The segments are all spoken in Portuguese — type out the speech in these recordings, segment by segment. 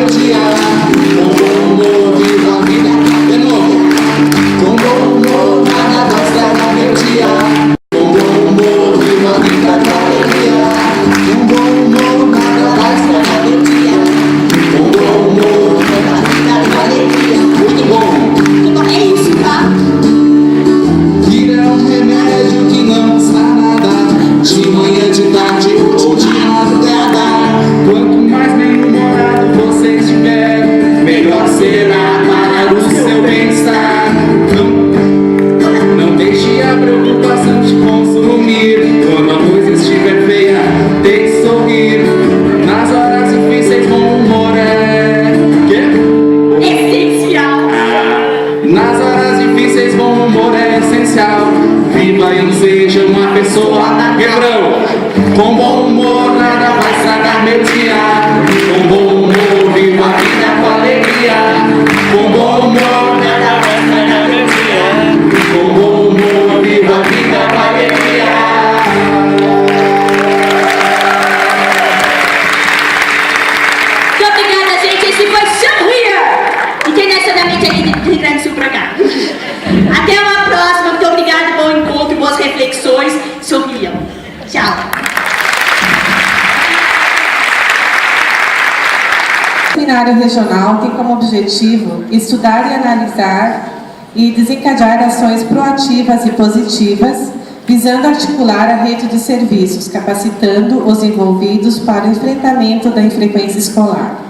meu dia. Com bom humor, vivo a vida. De novo. Com bom humor, nada vai estragar meu dia. Com bom humor, vivo a vida com alegria. Com bom humor, nada vai estragar meu dia. Com bom humor, vivo a vida com alegria. Muito bom. É isso, tá? Rir é um remédio que não custa nada. De manhã, de tarde ou de madrugada. Quanto mais bem-humorado você estiver, melhor será para o seu bem-estar. Não deixe a preocupação te consumir. Quando a coisa estiver feia, tem que sorrir. Nas horas difíceis, bom humor é... Quê? Essencial. Nas horas difíceis, bom humor é essencial. Viva e não seja uma pessoa quebrão. Com bom humor nada vai estragar meu dia. Com bom humor viva a vida com alegria. Com bom humor nada vai estragar meu dia. Com bom humor viva a vida com alegria. Muito obrigada, gente. Esse foi Samria. Internacionalmente aqui de Rio Grande do Sul pra cá. Até uma próxima. Muito obrigada. Bom encontro, boas reflexões. Sorriam. Tchau. O seminário regional tem como objetivo estudar e analisar e desencadear ações proativas e positivas, visando articular a rede de serviços, capacitando os envolvidos para o enfrentamento da infrequência escolar.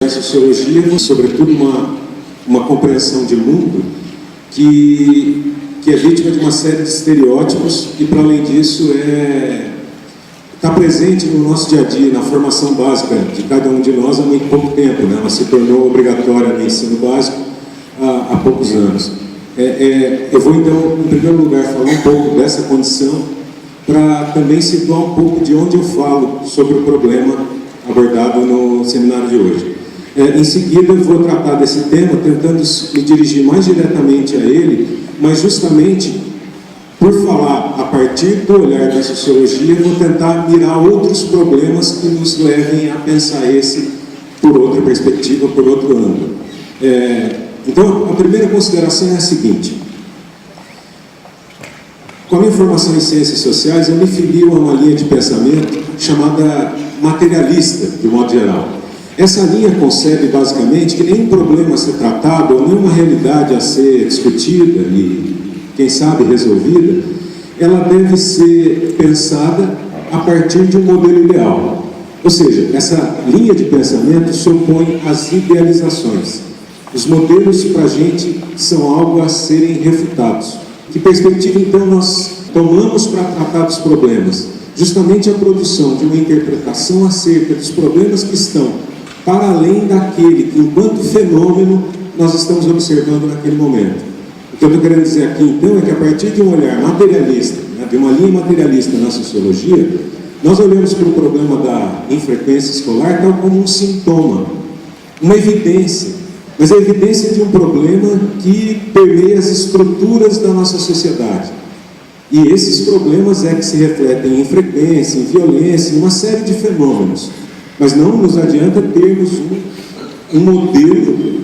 A sociologia, sobretudo uma compreensão de mundo que é vítima de uma série de estereótipos e, para além disso, está presente no nosso dia a dia, na formação básica de cada um de nós há muito pouco tempo, né? Ela se tornou obrigatória no ensino básico há poucos anos. Eu vou, então, em primeiro lugar, falar um pouco dessa condição para também situar um pouco de onde eu falo sobre o problema abordado no seminário de hoje. Em seguida, eu vou tratar desse tema, tentando me dirigir mais diretamente a ele, mas justamente por falar a partir do olhar da sociologia, eu vou tentar mirar outros problemas que nos levem a pensar esse por outra perspectiva, por outro ângulo. Então, a primeira consideração é a seguinte: com a minha formação em ciências sociais, eu me filio a uma linha de pensamento chamada materialista, de modo geral. Essa linha concebe basicamente que nenhum problema a ser tratado, ou nenhuma realidade a ser discutida e, quem sabe, resolvida, ela deve ser pensada a partir de um modelo ideal. Ou seja, essa linha de pensamento se opõe às idealizações. Os modelos, para a gente, são algo a serem refutados. Que perspectiva, então, nós tomamos para tratar dos problemas? Justamente a produção de uma interpretação acerca dos problemas que estão para além daquele que, enquanto fenômeno, nós estamos observando naquele momento. O que eu estou querendo dizer aqui, então, é que a partir de um olhar materialista, né, de uma linha materialista na sociologia, nós olhamos para o problema da infrequência escolar tal como um sintoma, uma evidência, mas a evidência de um problema que permeia as estruturas da nossa sociedade. E esses problemas que se refletem em infrequência, em violência, em uma série de fenômenos. Mas não nos adianta termos um modelo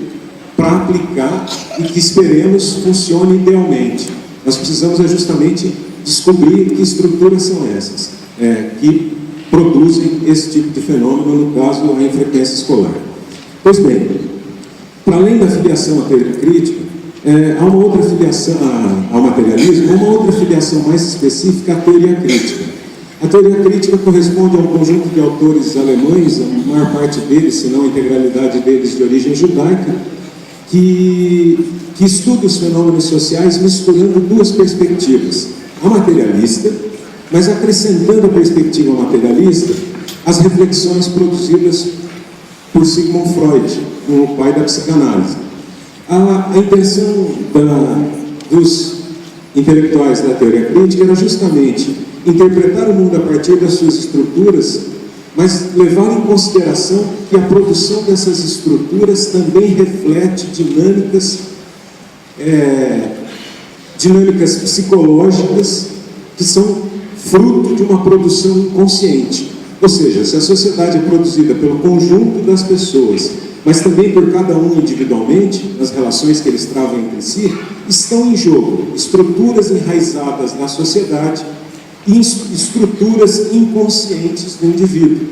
para aplicar e que esperemos funcione idealmente. Nós precisamos justamente descobrir que estruturas são essas que produzem esse tipo de fenômeno, no caso, a infrequência escolar. Pois bem, para além da filiação à teoria crítica, há uma outra filiação ao materialismo, uma outra filiação mais específica à teoria crítica. A teoria crítica corresponde a um conjunto de autores alemães, a maior parte deles, se não a integralidade deles, de origem judaica, que estuda os fenômenos sociais misturando duas perspectivas. A materialista, mas acrescentando a perspectiva materialista as reflexões produzidas por Sigmund Freud, o pai da psicanálise. A intenção dos intelectuais da teoria crítica era justamente interpretar o mundo a partir das suas estruturas, mas levar em consideração que a produção dessas estruturas também reflete dinâmicas psicológicas que são fruto de uma produção inconsciente. Ou seja, se a sociedade é produzida pelo conjunto das pessoas, mas também por cada um individualmente, nas relações que eles travam entre si, estão em jogo estruturas enraizadas na sociedade e estruturas inconscientes do indivíduo.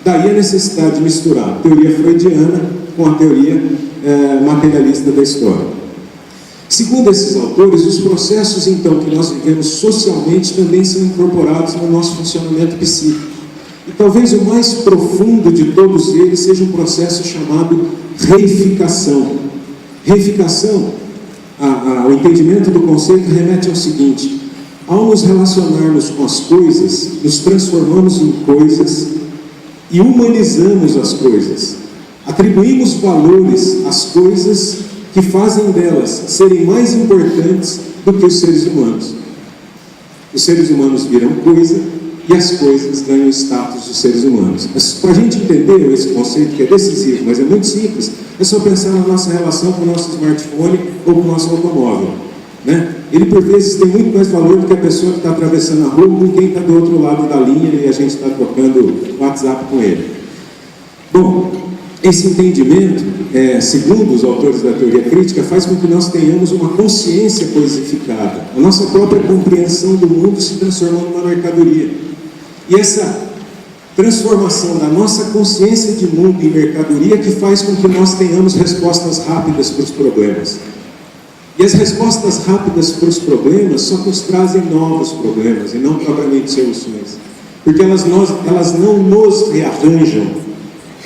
Daí a necessidade de misturar a teoria freudiana com a teoria materialista da história. Segundo esses autores, os processos então que nós vivemos socialmente também são incorporados no nosso funcionamento psíquico. E talvez o mais profundo de todos eles seja um processo chamado reificação. Reificação, o entendimento do conceito remete ao seguinte: ao nos relacionarmos com as coisas, nos transformamos em coisas e humanizamos as coisas. Atribuímos valores às coisas que fazem delas serem mais importantes do que os seres humanos. Os seres humanos viram coisa e as coisas ganham o status de seres humanos. Para a gente entender esse conceito, que é decisivo, mas é muito simples, é só pensar na nossa relação com o nosso smartphone ou com o nosso automóvel, né? Ele, por vezes, tem muito mais valor do que a pessoa que está atravessando a rua com quem está do outro lado da linha e a gente está trocando WhatsApp com ele. Bom, esse entendimento, segundo os autores da teoria crítica, faz com que nós tenhamos uma consciência coisificada. A nossa própria compreensão do mundo se transformou numa mercadoria. E essa transformação da nossa consciência de mundo em mercadoria que faz com que nós tenhamos respostas rápidas para os problemas. E as respostas rápidas para os problemas só nos trazem novos problemas e não propriamente soluções. Porque elas não nos rearranjam,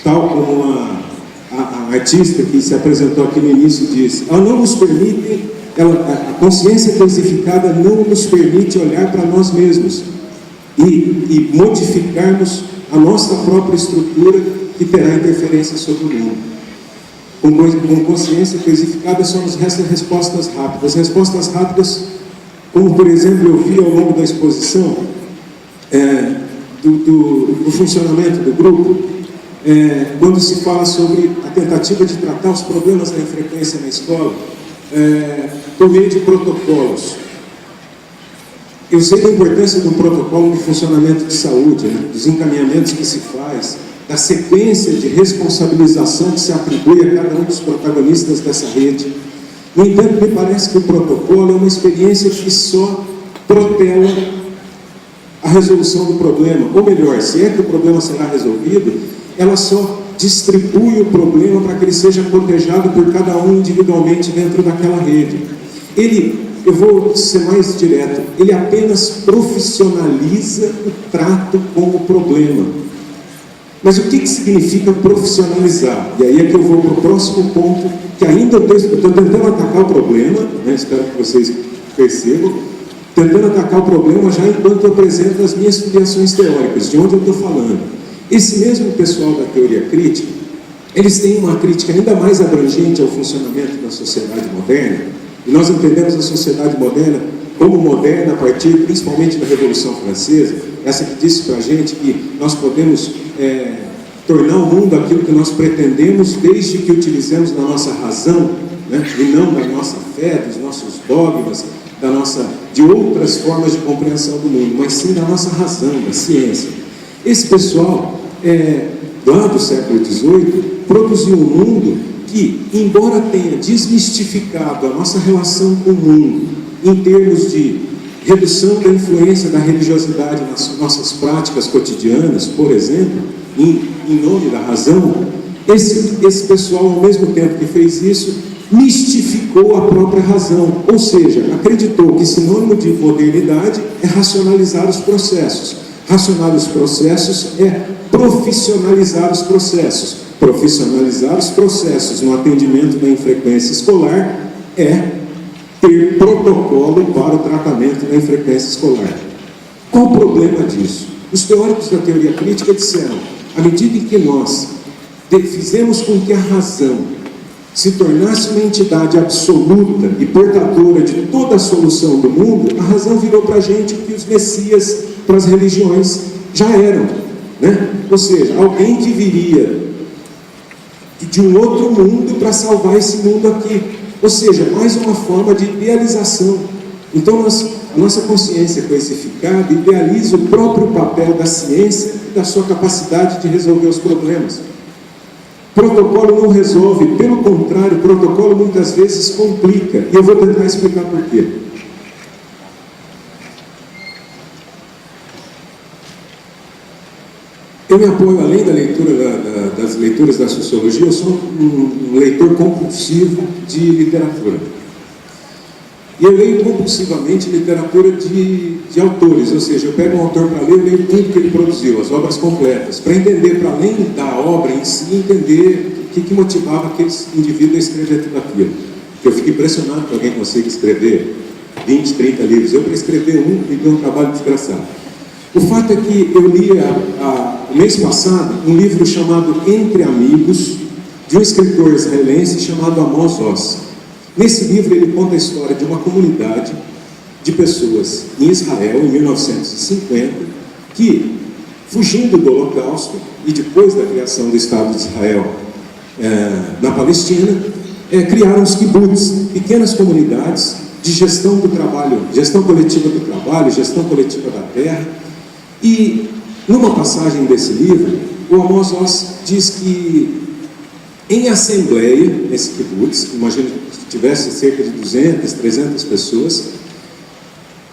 tal como a artista que se apresentou aqui no início disse. Ela não nos permite, a consciência coisificada não nos permite olhar para nós mesmos e modificarmos a nossa própria estrutura que terá interferência sobre o mundo. Com consciência coisificada só nos restam respostas rápidas. Respostas rápidas, como por exemplo eu vi ao longo da exposição do funcionamento do grupo, quando se fala sobre a tentativa de tratar os problemas da infrequência na escola por meio de protocolos. Eu sei da importância do protocolo de funcionamento de saúde, né? Dos encaminhamentos que se faz, da sequência de responsabilização que se atribui a cada um dos protagonistas dessa rede. No entanto, me parece que o protocolo é uma experiência que só protela a resolução do problema. Ou melhor, se é que o problema será resolvido, ela só distribui o problema para que ele seja cotejado por cada um individualmente dentro daquela rede. Eu vou ser mais direto, ele apenas profissionaliza o trato com o problema. Mas o que significa profissionalizar? E aí é que eu vou para o próximo ponto, que ainda eu estou tentando atacar o problema, né? Espero que vocês percebam, tentando atacar o problema já enquanto eu apresento as minhas filiações teóricas, de onde eu estou falando. Esse mesmo pessoal da teoria crítica, eles têm uma crítica ainda mais abrangente ao funcionamento da sociedade moderna, e nós entendemos a sociedade moderna como moderna a partir principalmente da Revolução Francesa, essa que disse para a gente que nós podemos tornar o mundo aquilo que nós pretendemos desde que utilizemos da nossa razão, né, e não da nossa fé, dos nossos dogmas, de outras formas de compreensão do mundo, mas sim da nossa razão, da ciência. Esse pessoal, lá do século XVIII, produziu um mundo que, embora tenha desmistificado a nossa relação com o mundo, em termos de redução da influência da religiosidade nas nossas práticas cotidianas, por exemplo, em nome da razão, esse pessoal, ao mesmo tempo que fez isso, mistificou a própria razão, ou seja, acreditou que sinônimo de modernidade é racionalizar os processos. Racionalizar os processos é profissionalizar os processos. Profissionalizar os processos no atendimento da infrequência escolar é ter protocolo para o tratamento da infrequência escolar. Qual o problema disso? Os teóricos da teoria crítica disseram, à medida em que nós fizemos com que a razão se tornasse uma entidade absoluta e portadora de toda a solução do mundo, a razão virou para a gente que os messias para as religiões já eram, né? Ou seja, alguém que viria de um outro mundo para salvar esse mundo aqui. Ou seja, mais uma forma de idealização. Então nós nossa consciência coisificada idealiza o próprio papel da ciência e da sua capacidade de resolver os problemas. Protocolo não resolve, pelo contrário, o protocolo muitas vezes complica. E eu vou tentar explicar por quê. Eu me apoio, além da leitura das leituras da sociologia, eu sou um leitor compulsivo de literatura. E eu leio compulsivamente literatura de autores, ou seja, eu pego um autor para ler, eu leio tudo que ele produziu, as obras completas, para entender, para além da obra em si, entender o que motivava aquele indivíduo a escrever tudo aquilo. Eu fico impressionado que alguém consiga escrever 20, 30 livros. Eu, para escrever me deu um trabalho desgraçado. O fato é que eu li, no mês passado, um livro chamado Entre Amigos, de um escritor israelense chamado Amos Oz. Nesse livro ele conta a história de uma comunidade de pessoas em Israel, em 1950, que, fugindo do Holocausto e depois da criação do Estado de Israel na Palestina, criaram os kibbutz, pequenas comunidades de gestão do trabalho, gestão coletiva do trabalho, gestão coletiva da terra. E, numa passagem desse livro, o Amos Oz diz que, em assembleia, nesse kibbutz, imagino que tivesse cerca de 200, 300 pessoas,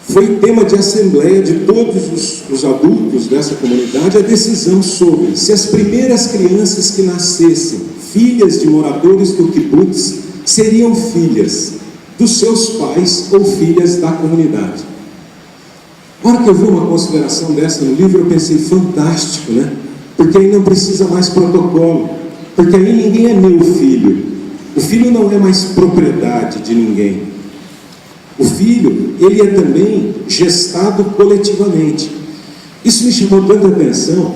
foi tema de assembleia de todos os adultos dessa comunidade a decisão sobre se as primeiras crianças que nascessem, filhas de moradores do kibbutz, seriam filhas dos seus pais ou filhas da comunidade. A hora que eu vi uma consideração dessa no livro, eu pensei, fantástico, né? Porque aí não precisa mais protocolo, porque aí ninguém é meu filho. O filho não é mais propriedade de ninguém. O filho, ele é também gestado coletivamente. Isso me chamou tanta atenção,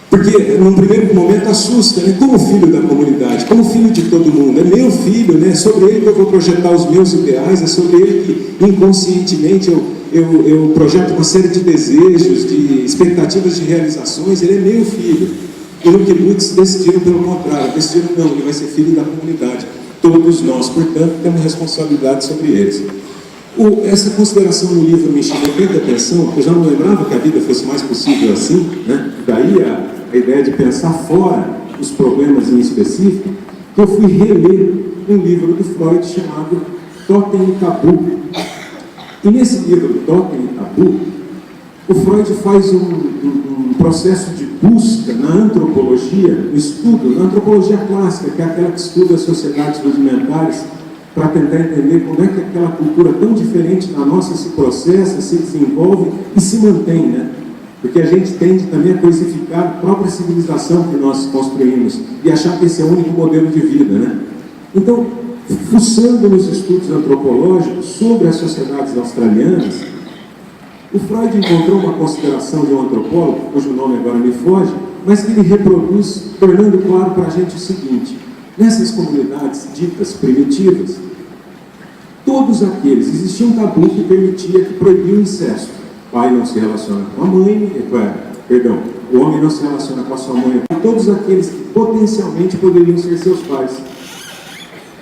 porque num primeiro momento assusta, né? Como filho da comunidade, como filho de todo mundo, é meu filho, né? É sobre ele que eu vou projetar os meus ideais, é sobre ele que inconscientemente eu projeto uma série de desejos, de expectativas de realizações. Ele é meu filho. E no kibbutz decidiram pelo contrário, decidiram não, ele vai ser filho da comunidade. Todos nós, portanto, temos responsabilidade sobre eles. Essa consideração no livro me chamou tanta atenção, eu já não lembrava que a vida fosse mais possível assim, né? Daí a ideia de pensar fora os problemas em específico, que eu fui reler um livro do Freud chamado Totem e Tabu. E nesse livro, Totem e Tabu, o Freud faz um processo de busca na antropologia, um estudo, na antropologia clássica, que é aquela que estuda as sociedades rudimentares, para tentar entender como é que aquela cultura tão diferente da nossa se processa, se desenvolve e se mantém, né? Porque a gente tende também a coisificar a própria civilização que nós construímos e achar que esse é o único modelo de vida, né? Então, fuçando nos estudos antropológicos sobre as sociedades australianas, o Freud encontrou uma consideração de um antropólogo, cujo nome agora me foge, mas que ele reproduz, tornando claro para a gente o seguinte: nessas comunidades ditas primitivas, todos aqueles, existia um tabu que permitia, que proibia o incesto. O pai não se relaciona com a mãe, o homem não se relaciona com a sua mãe. Todos aqueles que potencialmente poderiam ser seus pais,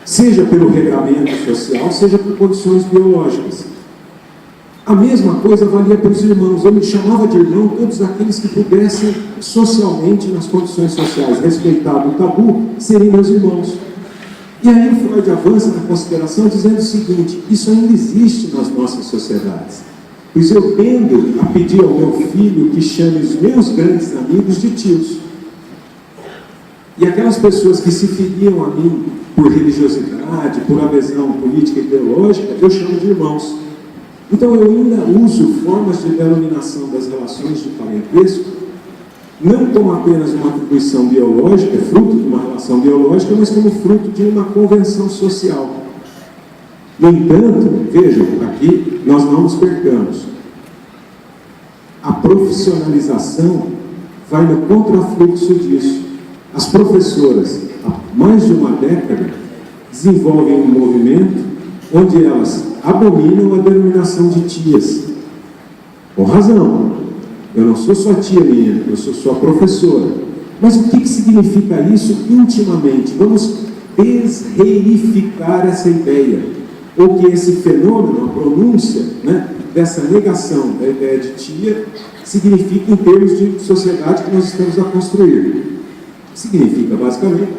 seja pelo regramento social, seja por condições biológicas. A mesma coisa valia para os irmãos. Ele chamava de irmão todos aqueles que pudessem socialmente, nas condições sociais, respeitar o tabu, serem meus irmãos. E aí o Freud avança na consideração dizendo o seguinte: isso ainda existe nas nossas sociedades. Pois eu tendo a pedir ao meu filho que chame os meus grandes amigos de tios. E aquelas pessoas que se filiam a mim por religiosidade, por adesão política e ideológica, eu chamo de irmãos. Então eu ainda uso formas de denominação das relações de parentesco, não como apenas uma atribuição biológica, fruto de uma relação biológica, mas como fruto de uma convenção social. No entanto, vejam, aqui nós não nos percamos. A profissionalização vai no contrafluxo disso. As professoras, há mais de uma década, desenvolvem um movimento onde elas abominam a denominação de tias. Com razão. Eu não sou sua tia, menina, eu sou sua professora. Mas o que significa isso intimamente? Vamos desreificar essa ideia. ou que esse fenômeno, a pronúncia, né, dessa negação da ideia de tia, significa em termos de sociedade que nós estamos a construir. Significa, basicamente,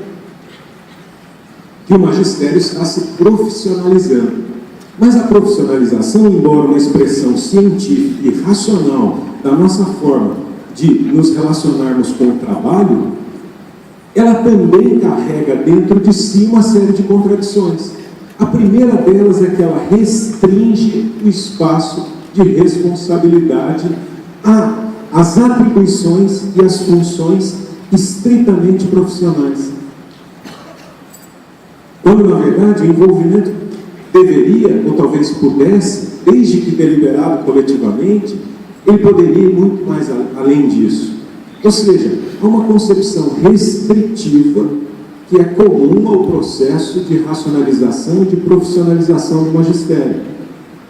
que o magistério está se profissionalizando. Mas a profissionalização, embora uma expressão científica e racional da nossa forma de nos relacionarmos com o trabalho, ela também carrega dentro de si uma série de contradições. A primeira delas é que ela restringe o espaço de responsabilidade às atribuições e às funções estritamente profissionais. Quando, na verdade, o envolvimento deveria, ou talvez pudesse, desde que deliberado coletivamente, ele poderia ir muito mais além disso. Ou seja, há uma concepção restritiva que é comum ao processo de racionalização e de profissionalização do magistério.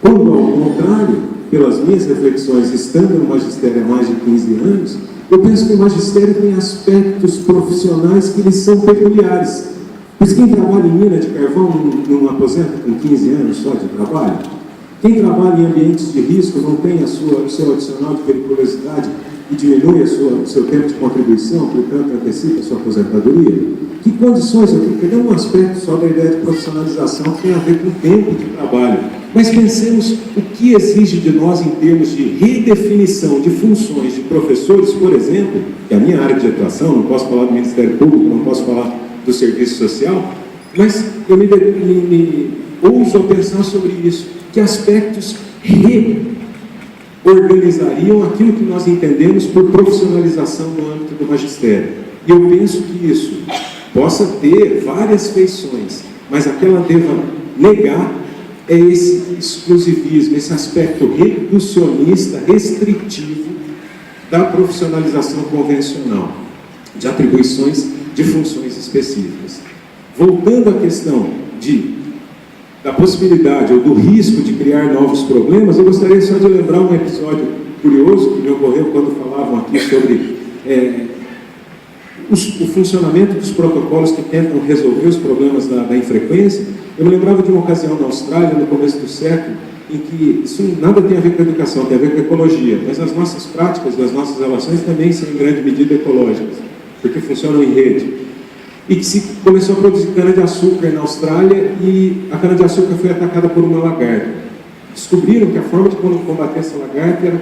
Quando, ao contrário, pelas minhas reflexões, estando no magistério há mais de 15 anos, eu penso que o magistério tem aspectos profissionais que lhes são peculiares. Pois quem trabalha em mina de carvão não aposenta com 15 anos só de trabalho? Quem trabalha em ambientes de risco não tem o seu adicional de periculosidade e diminui o seu tempo de contribuição, portanto antecipa a sua aposentadoria? Que condições? Eu estou pegando um aspecto só da ideia de profissionalização que tem a ver com o tempo de trabalho. Mas pensemos o que exige de nós em termos de redefinição de funções de professores, por exemplo, que é a minha área de atuação, não posso falar do Ministério Público, não posso falar do Serviço Social, mas eu me ouso a pensar sobre isso. Que aspectos reorganizariam aquilo que nós entendemos por profissionalização no âmbito do magistério? E eu penso que isso possa ter várias feições, mas a que ela deva negar é esse exclusivismo, esse aspecto reducionista, restritivo da profissionalização convencional, de atribuições de funções específicas. Voltando à questão da possibilidade ou do risco de criar novos problemas, eu gostaria só de lembrar um episódio curioso que me ocorreu quando falavam aqui sobre o funcionamento dos protocolos que tentam resolver os problemas da infrequência. Eu me lembrava de uma ocasião na Austrália, no começo do século, em que isso nada tem a ver com a educação, tem a ver com a ecologia, mas as nossas práticas, as nossas relações também são em grande medida ecológicas, porque funcionam em rede. E que se começou a produzir cana-de-açúcar na Austrália e a cana-de-açúcar foi atacada por uma lagarta. Descobriram que a forma de combater essa lagarta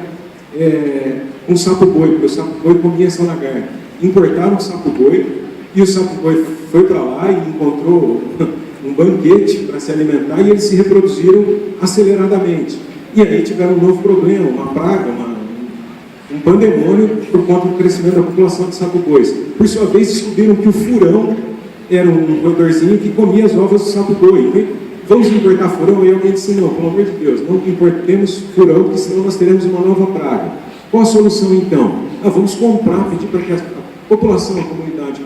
era um sapo-boi, porque o sapo-boi comia essa lagarta. Importaram o sapo-boi e o sapo-boi foi para lá e encontrou um banquete para se alimentar e eles se reproduziram aceleradamente. E aí tiveram um novo problema, uma praga, um pandemônio por conta do crescimento da população de sapo-bois. Por sua vez, descobriram que o furão era um roedorzinho que comia as ovas do sapo-boi. Vamos importar furão? E alguém disse, não, pelo amor de Deus, não importemos furão, porque senão nós teremos uma nova praga. Qual a solução então? Vamos comprar, pedir para que a população, a comunidade,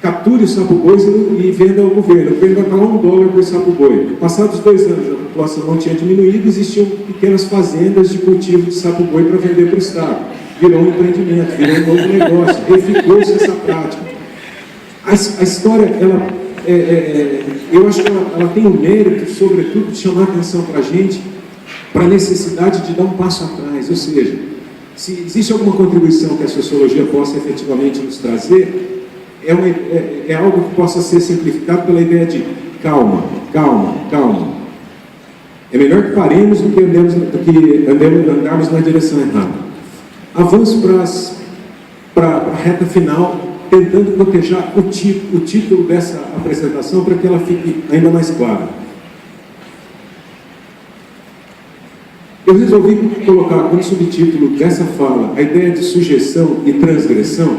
capture os sapo-bois e venda ao governo. O governo vai pagar $1 por sapo-boi. Passados 2 anos, a população não tinha diminuído, existiam pequenas fazendas de cultivo de sapo-boi para vender para o Estado. Virou um empreendimento, virou um novo negócio, reficou-se essa prática. A história, eu acho que ela tem o mérito, sobretudo, de chamar a atenção para a gente, para a necessidade de dar um passo atrás. Ou seja, se existe alguma contribuição que a sociologia possa efetivamente nos trazer, é algo que possa ser simplificado pela ideia de calma, calma, calma. É melhor que paremos do que andarmos na direção errada. Avanço para a reta final, tentando cotejar o título dessa apresentação para que ela fique ainda mais clara. Eu resolvi colocar como subtítulo dessa fala a ideia de sujeição e transgressão,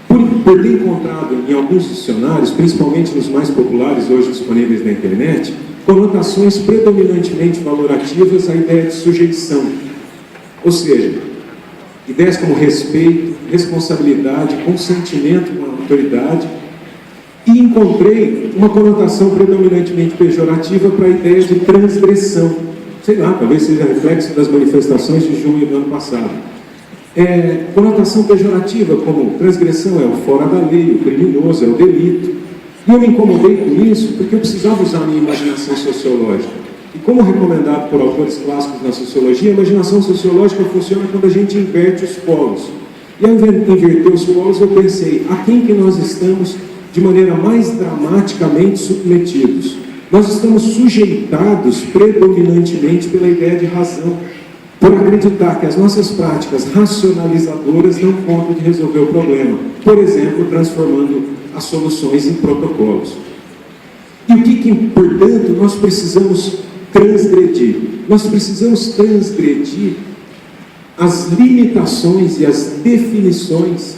por ter encontrado em alguns dicionários, principalmente nos mais populares hoje disponíveis na internet, conotações predominantemente valorativas à ideia de sujeição. Ou seja, ideias como respeito, responsabilidade, consentimento com a autoridade, e encontrei uma conotação predominantemente pejorativa para a ideia de transgressão. Sei lá, talvez seja reflexo das manifestações de junho do ano passado. Conotação pejorativa, como transgressão é o fora da lei, o criminoso, é o delito. E eu me incomodei com isso porque eu precisava usar a minha imaginação sociológica. E como recomendado por autores clássicos na sociologia, a imaginação sociológica funciona quando a gente inverte os polos. E ao inverter os polos, eu pensei, a quem que nós estamos de maneira mais dramaticamente submetidos? Nós estamos sujeitados predominantemente pela ideia de razão, por acreditar que as nossas práticas racionalizadoras dão conta de resolver o problema, por exemplo, transformando as soluções em protocolos. E o que, portanto, nós precisamos transgredir? Nós precisamos transgredir as limitações e as definições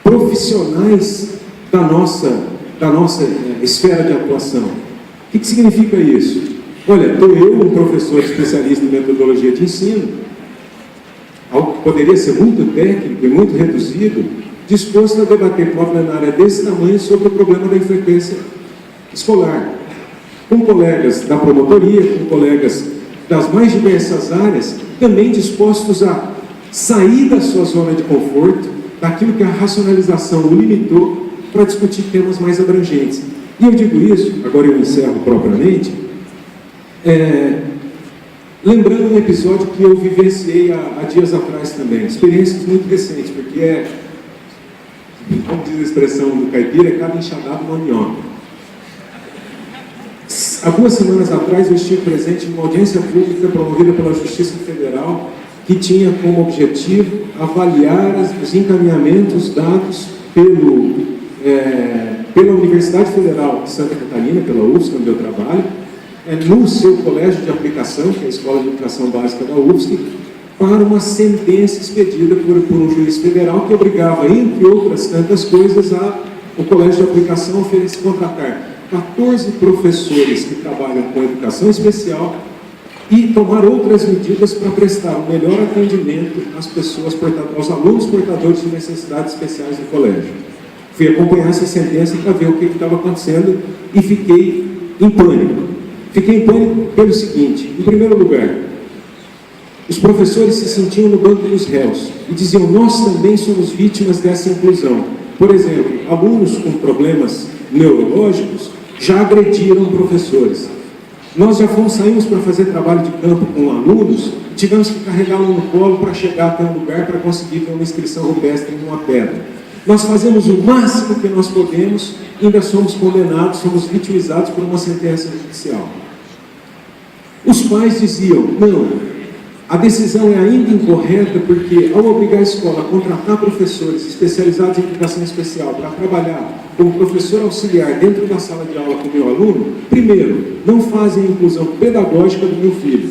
profissionais da nossa esfera de atuação. O que significa isso? Olha, estou eu, um professor especialista em metodologia de ensino, algo que poderia ser muito técnico e muito reduzido, disposto a debater com uma plenária desse tamanho sobre o problema da infrequência escolar, com colegas da promotoria, com colegas das mais diversas áreas, também dispostos a sair da sua zona de conforto, daquilo que a racionalização o limitou, para discutir temas mais abrangentes. E eu digo isso, agora eu encerro propriamente, lembrando um episódio que eu vivenciei há dias atrás também, experiências muito recentes, porque como diz a expressão do caipira, é cada enxadado uma minhoca. Há 2 semanas atrás eu estive presente em uma audiência pública promovida pela Justiça Federal, que tinha como objetivo avaliar os encaminhamentos dados pela Universidade Federal de Santa Catarina, pela UFSC, onde eu trabalho, no seu colégio de aplicação, que é a Escola de Educação Básica da UFSC, para uma sentença expedida por um juiz federal que obrigava, entre outras tantas coisas, o colégio de aplicação a contratar 14 professores que trabalham com educação especial e tomar outras medidas para prestar um melhor atendimento às pessoas, aos alunos portadores de necessidades especiais do colégio. Fui acompanhar essa sentença para ver o que estava acontecendo e fiquei em pânico. Fiquei em pânico pelo seguinte: em primeiro lugar, os professores se sentiam no banco dos réus e diziam, nós também somos vítimas dessa inclusão. Por exemplo, alunos com problemas neurológicos já agrediram professores. Nós já saímos para fazer trabalho de campo com alunos, tivemos que carregá-lo no colo para chegar até um lugar para conseguir ter uma inscrição rupestre numa pedra. Nós fazemos o máximo que nós podemos e ainda somos condenados, somos vitimizados por uma sentença judicial. Os pais diziam, não, a decisão é ainda incorreta porque, ao obrigar a escola a contratar professores especializados em educação especial para trabalhar como professor auxiliar dentro da sala de aula com o meu aluno, primeiro, não fazem a inclusão pedagógica do meu filho,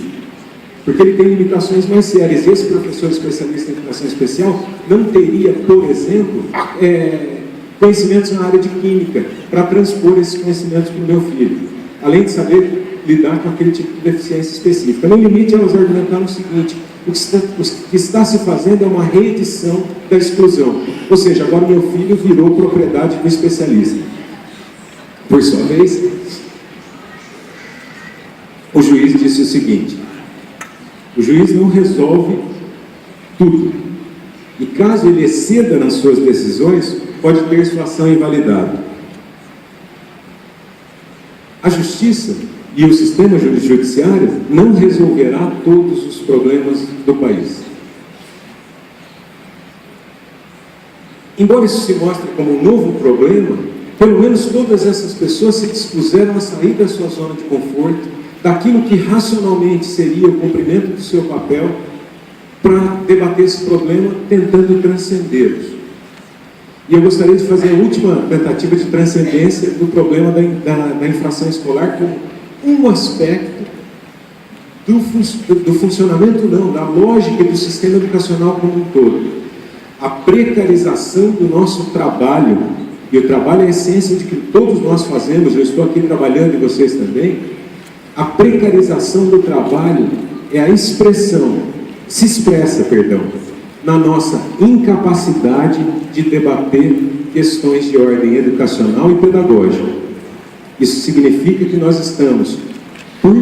porque ele tem limitações mais sérias. Esse professor especialista em educação especial não teria, por exemplo, conhecimentos na área de química para transpor esses conhecimentos para o meu filho, além de saber lidar com aquele tipo de deficiência específica. No limite, elas argumentaram o seguinte: o que está se fazendo é uma reedição da exclusão, ou seja, agora meu filho virou propriedade do especialista. Por sua vez, o juiz disse o seguinte: o juiz não resolve tudo, e caso ele exceda nas suas decisões, pode ter sua ação invalidada. A justiça e o sistema judiciário não resolverá todos os problemas do país. Embora isso se mostre como um novo problema, pelo menos todas essas pessoas se dispuseram a sair da sua zona de conforto, daquilo que racionalmente seria o cumprimento do seu papel, para debater esse problema, tentando transcendê-los. E eu gostaria de fazer a última tentativa de transcendência do problema da infração escolar como um aspecto do funcionamento, da lógica do sistema educacional como um todo. A precarização do nosso trabalho, e o trabalho é a essência de que todos nós fazemos, eu estou aqui trabalhando e vocês também. A precarização do trabalho é a expressa, na nossa incapacidade de debater questões de ordem educacional e pedagógica. Isso significa que nós estamos, por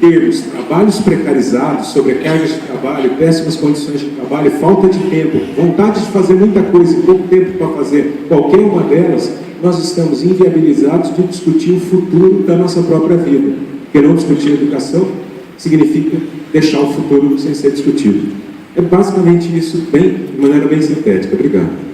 termos trabalhos precarizados, sobrecargas de trabalho, péssimas condições de trabalho, falta de tempo, vontade de fazer muita coisa e pouco tempo para fazer qualquer uma delas, nós estamos inviabilizados de discutir o futuro da nossa própria vida. Porque não discutir educação significa deixar o futuro sem ser discutido. É basicamente isso, de maneira bem sintética. Obrigado.